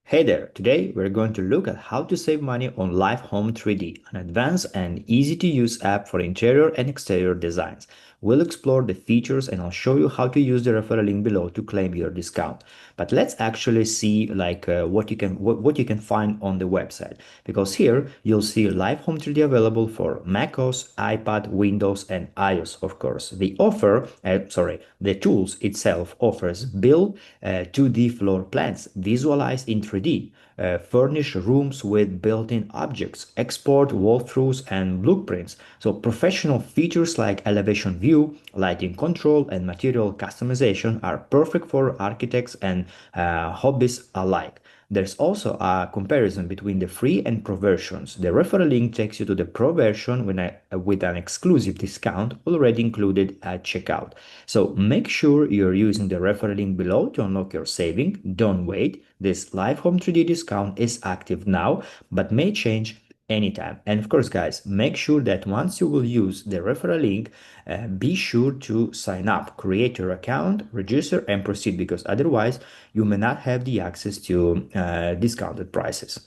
Hey there, today we're going to look at how to save money on Live Home 3D, an advanced and easy to use app for interior and exterior designs. We'll explore the features and I'll show you how to use the referral link below to claim your discount. But let's actually see what you can find on the website, because here you'll see Live Home 3D available for macOS, iPad, Windows and iOS, of course. The tools itself offers build 2D floor plans, visualize in 3D, furnish rooms with built-in objects, export walkthroughs and blueprints. So professional features like elevation view, lighting control, and material customization are perfect for architects and hobbyists alike. There's also a comparison between the free and pro versions. The referral link takes you to the pro version with an exclusive discount already included at checkout. So make sure you're using the referral link below to unlock your saving. Don't wait. This Live Home 3D discount is active now, but may change anytime. And of course, guys, make sure that once you will use the referral link, be sure to sign up, create your account, register, and proceed, because otherwise you may not have the access to discounted prices.